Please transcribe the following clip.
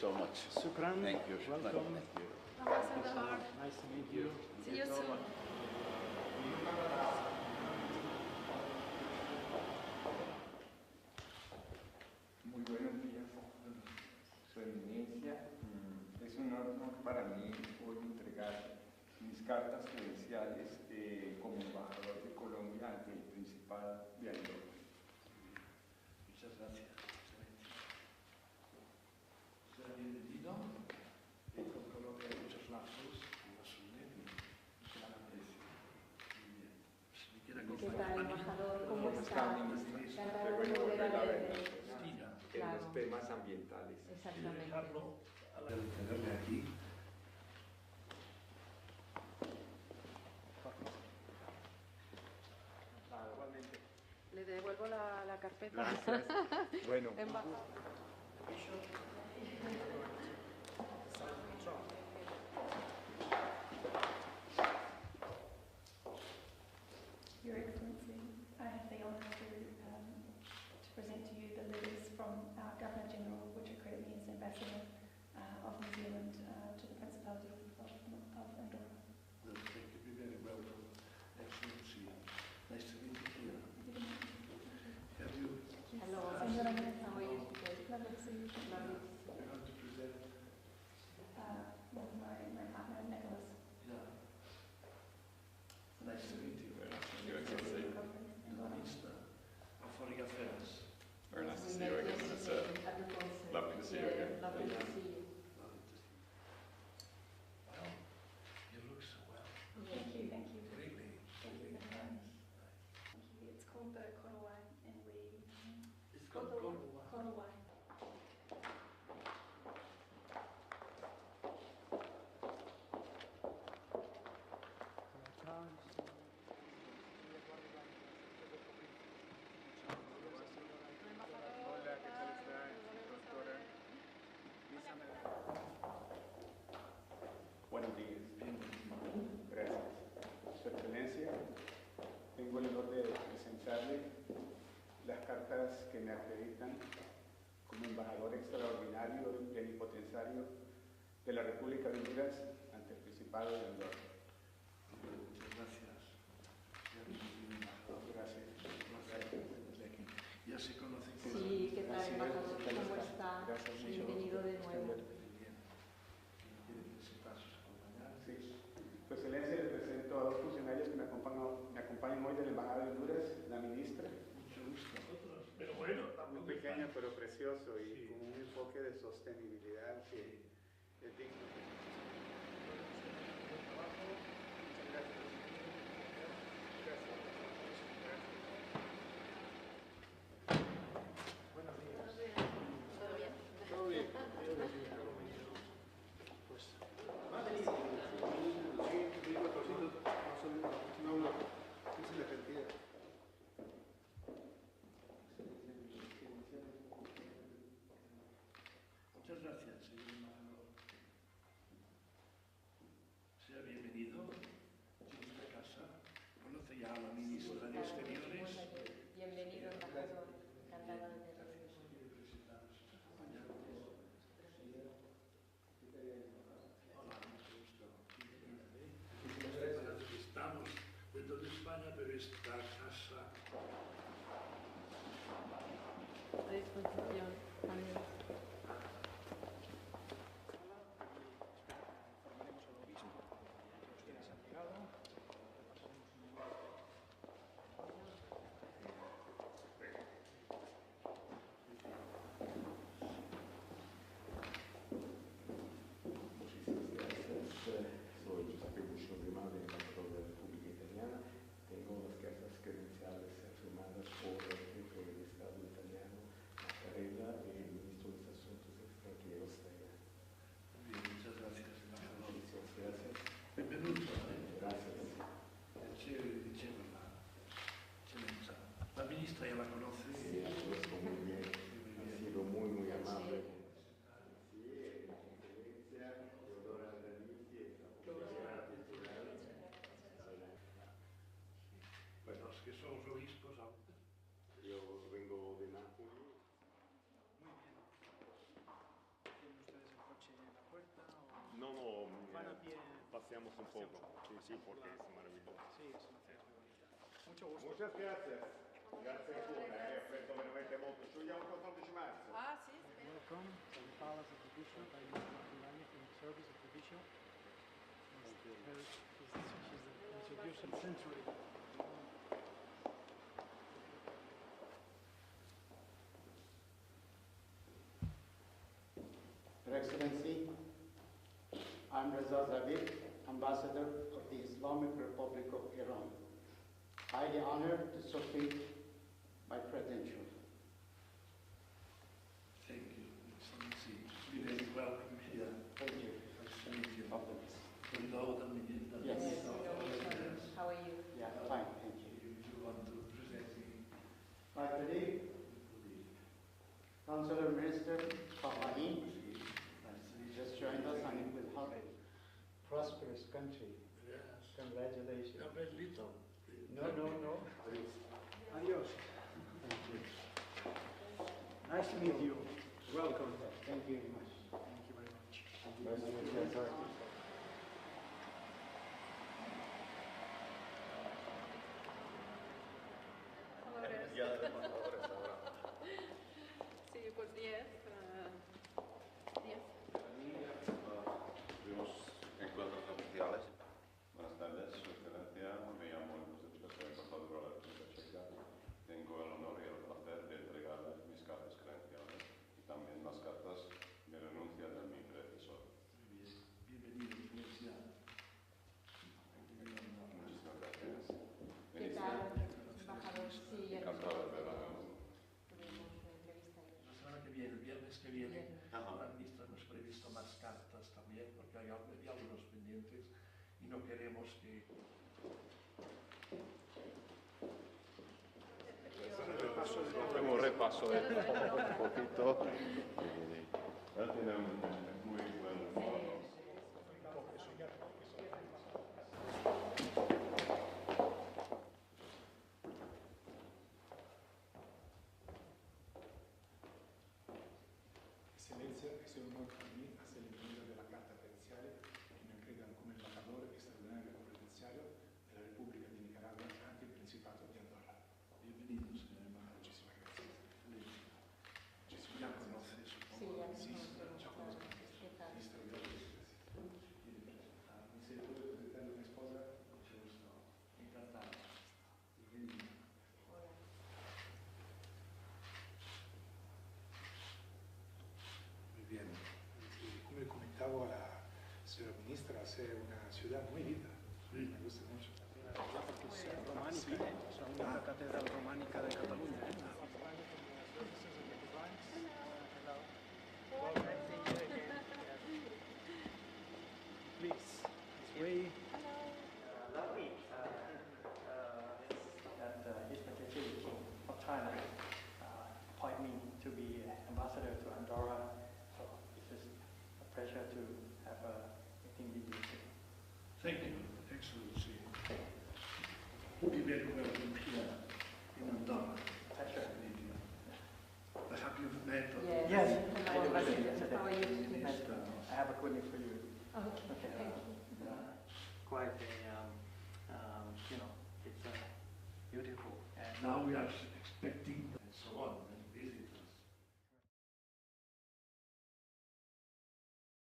so much. Shukran. Thank you. Welcome. Thank you. Ambassador. Nice to meet you. See you soon. Muy buenos días, Su Eminencia. Es un honor para mí hoy entregar mis cartas credenciales como embajador de Colombia ante el Principado de Andorra. Muchas gracias, Excelente. Sea bienvenido. Con Colombia hay muchos lazos que nos unen y que van a aprecio. Muy bien. Si me quiere ¿Qué acompañar, tal, embajador? ¿Cómo ¿Cómo está? está, ministra? Encantado Qué bueno de volver a volver a verte. vernos Cristina, en Claro. los temas ambientales. y Exactamente. dejarlo a la de tenerle aquí. Igualmente. Le devuelvo la carpeta. Gracias. Bueno, Embajador. Your Excellency, I have the honour to present to you the letters from our Governor-General, which accredit me as Ambassador of New Zealand to the Principality of Andorra. Well, thank you. Be very welcome, Excellency. Nice to meet you here. Have you Hello. Señora Ministra, How are you today? lovely to see you. Lovely. you're going to present? With my partner, Nicholas. Yeah. Nice to meet you. Your Excellency. Minister of Foreign Affairs. Very nice to see you again, Minister. Lovely to see you again. Lovely to see you. Lovely to see you. Well, you look so well. Thank you, thank you. Really, Thank you really very much. nice. Thank you. It's called the Korowai, and we... It's called Korowai. Korowai. hola, ¿qué tal está, doctora? Buenos días. Gracias. Su Excelencia, tengo el honor de presentarle las cartas que me acreditan como embajador extraordinario y plenipotenciario de la República de Honduras ante el Principado de Andorra. Muchas gracias. Ya bienvenido, embajador. Gracias. Desde aquí. Ya se conocen con Sí, ¿qué tal, Así es, embajador? ¿qué tal ¿Cómo está? está? Gracias mucho. Bienvenido de nuevo. Muy bien. ¿Quiere presentar sus compañeros? Sí. Su Excelencia, le presento a dos funcionarios que me acompañan hoy de la Embajada de Honduras, la ministra. Mucho gusto. Nosotros. Pero bueno, Muy pequeño pero precioso y Sí. con un enfoque de sostenibilidad que es digno. Muchas gracias. Buenos días. ¿Todo bien? Todo bien. Pues, muchas gracias, señor embajador. Sea bienvenido a nuestra casa. Conoce ya a la ministra de Exteriores. Bienvenido, embajador. Encantada de verlo. ¿Quiere presentar a sus compañeros? Hola, mucho gusto. Estamos dentro de España, pero esta casa A disposición. Adiós. Informaremos al obispo. Ustedes han llegado. Muchísimas gracias. Soy Giuseppe Buscio Grimaldi, embajador de la República Italiana. Tengo las cartas credenciales firmadas por el jefe del Estado italiano, Mattarella, y el ministro de paseamos un poco. Sí, sí, porque es maravilloso. Sí, es una ciudad muy bonita. Mucho gusto. Muchas gracias. Grazie ancora, aspetto veramente molto. Ci vediamo il 14 marzo. Ah, sì, Welcome to the Palace of the Bishop by Miss Martellani in the service of the Bishop. She's the introduction century. Your Excellency, I'm Reza Zabir, Ambassador of the Islamic Republic of Iran. Highly honored to submit my credentials. Thank you, Excellency. Be very welcome here. Thank you. Nice to meet you. Compliments. Yes. how are you? Yeah, fine, thank you. If you want to present me, My colleague, Councillor Minister Fahmani, just joined us and it will help a prosperous country. yes. Congratulations. You're very little. No. Adios. Thank you. Nice to meet you. Welcome. Thank you very much. Thank you very much. Nice to meet you, sir. Ya de embajadores ahora. Sí, pues 10. 10. Tuvimos encuentros oficiales. Buenas tardes, Su Excelencia. Me llamo José Chávez, embajador de la República Checa. Tengo el honor y el placer de entregarle mis cartas credenciales y también las cartas de renuncia de mi predecesor. Muy bien. Bienvenido, Iglesia. Muchísimas gracias. ¿Qué tal, embajador? Sí, ya nos Encantado de verla. tuvimos una entrevista. La semana que viene, el viernes que viene, Bien. la ministra hemos previsto más cartas también, porque hay algunos pendientes y no queremos que... Un repaso de un poquito. Él tiene un muy buen modo. Excelencia, es un honor para mí hacer el envío de la carta credencial que me entregan como embajador extraordinario credenciario de la República de Nicaragua ante el Principado de Andorra. Bienvenido, señor embajador. Muchísimas gracias. Muchísimas Ya gracias. conoce su Sí, ya nos Sí, conocemos. ya conozco. ¿Qué tal? Ministro, gracias. quiere presentarme. ¿Se puede presentar a mi esposa? Mucho gusto. Encantado. Bienvenido. Hola. Muy bien. Y como comentaba la señora ministra, es una ciudad muy linda. Sí. Me gusta mucho. Ya porque es románica, es la única catedral románica de Cataluña. Please, this way. Lovely that His Majesty King of China appointed me to be ambassador to Andorra. So it is a pleasure to have a meeting with you. Thank you, Excellency. Be very welcome here in Andorra. Pleasure. I have you met. Yes, Hello, I do Ambassador. yesterday. How are you? Minister. I have a good news for you. Okay, thank you. Quite a, it's beautiful. And Now we are expecting